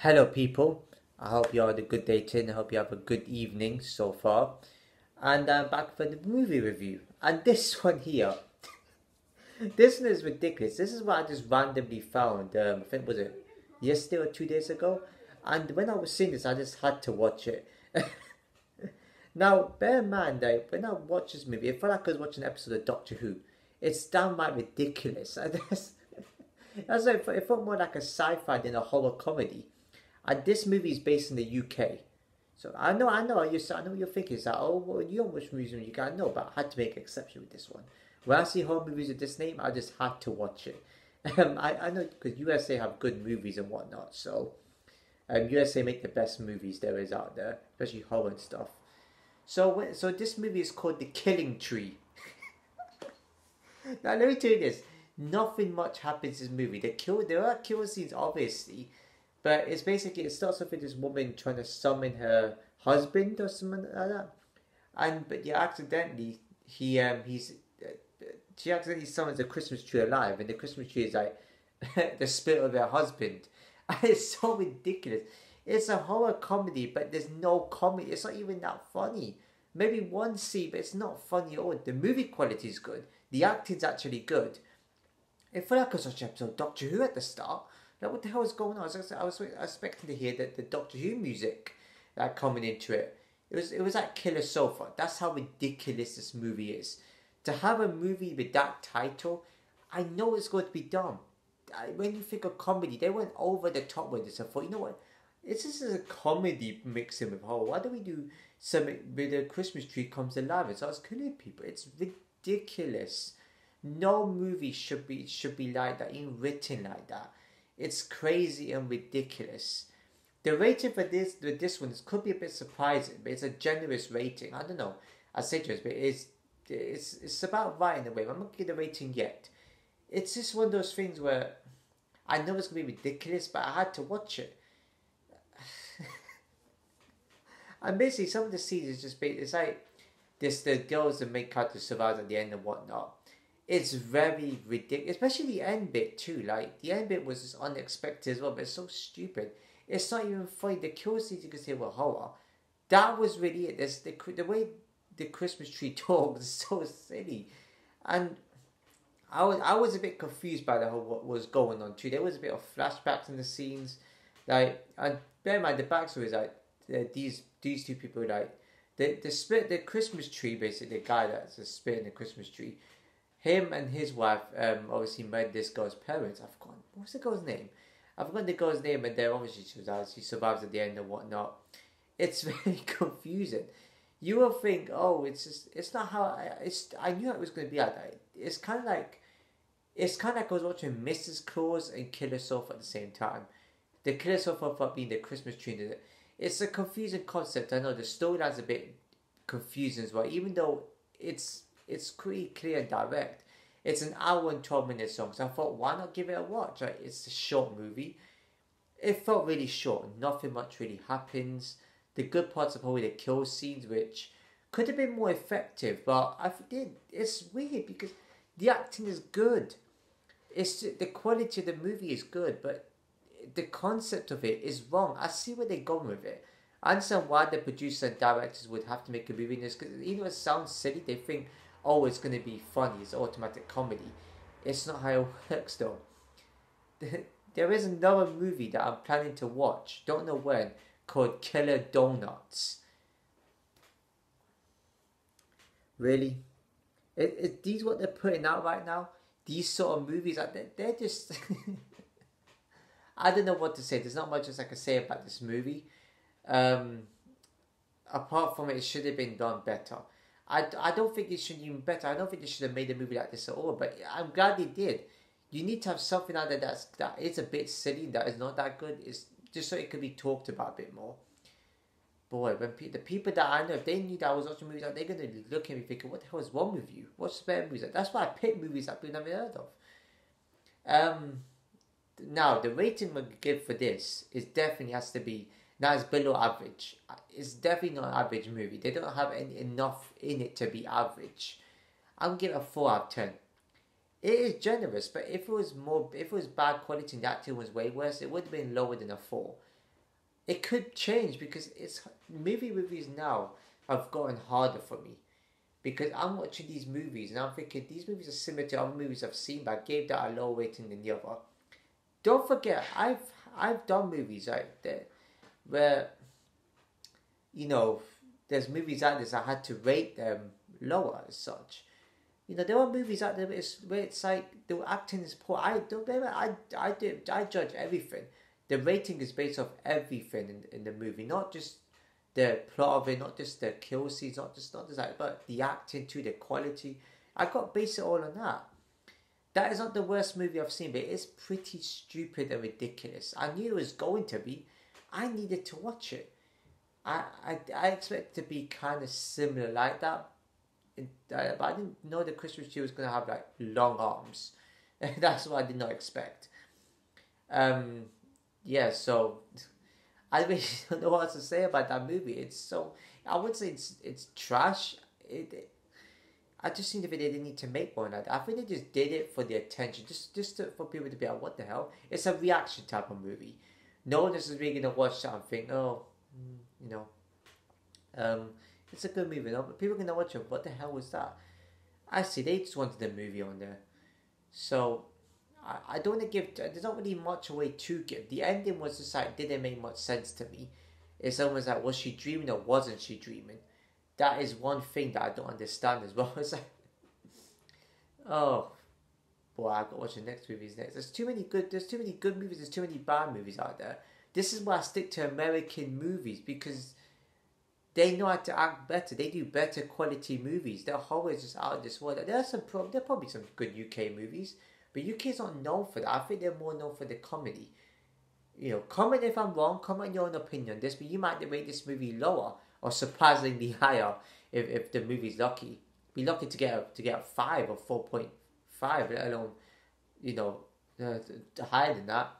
Hello, people. I hope you had a good day today. I hope you have a good evening so far. And I'm back for the movie review. And this one here, this one is ridiculous. This is what I just randomly found. I think was it yesterday or 2 days ago. And when I was seeing this, I just had to watch it. Now, bear in mind that when I watch this movie, it felt like I was watching an episode of Doctor Who. It's downright ridiculous. That's why it felt more like a sci-fi than a horror comedy. And this movie is based in the UK. So I know, I know what you're thinking. It's like, oh, well, you don't watch movies in the UK. I know, but I had to make an exception with this one. When I see horror movies with this name, I just had to watch it. I know because USA have good movies and whatnot. So USA make the best movies there is out there, especially horror and stuff. So this movie is called The Killing Tree. Now let me tell you this: nothing much happens in this movie. There are kill scenes, obviously, but it starts off with this woman trying to summon her husband or something like that, but yeah, accidentally he's she accidentally summons a Christmas tree alive, and the Christmas tree is like the spirit of her husband, and it's so ridiculous. It's a horror comedy, but there's no comedy. It's not even that funny. Maybe one scene, but it's not funny at all. The movie quality is good. The acting's actually good. It felt like I was watching an episode of Doctor Who at the start. Like, what the hell is going on? I was expecting to hear the Doctor Who music coming into it. It was like Killer Sofa. That's how ridiculous this movie is. To have a movie with that title, I know it's going to be dumb. When you think of comedy, they went over the top with this. I thought, you know what? It's just a comedy mixing with horror. Why don't we do something with a Christmas tree comes alive and starts killing people? It's ridiculous. No movie should be like that, even written like that. It's crazy and ridiculous. The rating for this one could be a bit surprising, but it's a generous rating. I don't know. I say generous, but it's about right in a way. I'm not gonna give the rating yet. It's just one of those things where I know it's gonna be ridiculous, but I had to watch it. And basically, some of the scenes is it's like the girls that make out to survive at the end and whatnot. It's very ridiculous, especially the end bit too. Like the end bit was just unexpected as well, but it's so stupid. It's not even funny. The kill scenes you could say were horror. That was really it. The way the Christmas tree talks is so silly, and I was a bit confused by the whole what was going on too. There was a bit of flashbacks in the scenes, and bear in mind the backstory is like these two people the Christmas tree, basically the guy that's a spirit in the Christmas tree. Him and his wife obviously met this girl's parents. I've forgotten what's the girl's name. I've forgotten the girl's name, and then obviously she survives at the end and whatnot. It's very confusing. You will think, oh, it's not how I knew it was going to be like that. It's kind of like I was watching Mrs. Claus and Killer Sofa at the same time. The Killer Sofa being the Christmas tree. It's a confusing concept. I know the storyline's a bit confusing as well, even though it's pretty clear and direct. It's an hour and 12 minutes long, so I thought, why not give it a watch? Like, it's a short movie. It felt really short. Nothing much really happens. The good parts are probably the kill scenes, which could have been more effective, but it's weird because the acting is good. The quality of the movie is good, but the concept of it is wrong. I see where they're going with it. I understand why the producers and directors would have to make a movie in this, because even though it sounds silly, they think, oh, it's going to be funny, it's automatic comedy. It's not how it works though. There is another movie that I'm planning to watch, don't know when, called Killer Donuts. Really? These what they're putting out right now? These sort of movies, they're just... I don't know what to say. There's not much else I can say about this movie. Apart from it should have been done better. I don't think it should have been better. I don't think they should have made a movie like this at all. But I'm glad they did. You need to have something out there that is a bit silly, that is not that good. It's just so it could be talked about a bit more. Boy, when the people that I know, if they knew that I was watching movies, they're going to look at me thinking, what the hell is wrong with you? What's better movies? That's why I pick movies that people never heard of. Now, the rating we give for this is definitely has to be, now it's below average. It's definitely not an average movie. They don't have enough in it to be average. I'm giving it a 4 out of 10. It is generous, but if it was bad quality and the acting was way worse, it would have been lower than a 4. it could change because it's movie reviews now have gotten harder for me because I'm watching these movies and I'm thinking these movies are similar to other movies I've seen, but I gave that a lower rating than the other. Don't forget, I've done movies like that where there's movies out there I had to rate them lower as such. There are movies out there where it's like the acting is poor. I judge everything. The rating is based off everything in the movie, not just the plot of it, not just the kill scenes, not just that, but the acting too, the quality. I got to base it all on that. That is not the worst movie I've seen, but it is pretty stupid and ridiculous. I knew it was going to be. I needed to watch it. I expect it to be kind of similar like that. But I didn't know that Christmas tree was going to have like long arms. That's what I did not expect. Yeah, so I really don't know what to say about that movie. I would say it's trash. I just think that they didn't need to make one like that. I think they just did it for the attention, for people to be like, what the hell? It's a reaction type of movie. No one is really gonna watch that and think, oh, you know, it's a good movie, no? But people are gonna watch it. What the hell was that? I see. They just wanted the movie on there, so I don't want to give. There's not really much away to give. The ending was just like didn't make much sense to me. It's almost like was she dreaming or wasn't she dreaming? That is one thing that I don't understand as well. It's like, oh boy, I got to watch the next movies next. There's too many good movies. There's too many bad movies out there. This is why I stick to American movies because they know how to act better. They do better quality movies. Their horror is just out of this world. There are probably some good UK movies, but UK's not known for that. I think they're more known for the comedy. Comment if I'm wrong. Comment your own opinion on this, but you might rate this movie lower or surprisingly higher if the movie's lucky. Be lucky to get a 5 or 4.5, let alone higher than that.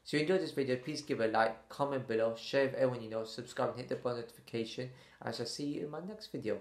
So if you enjoyed this video, please give a like, comment below, share with everyone you know, subscribe and hit the bell notification. I shall see you in my next video.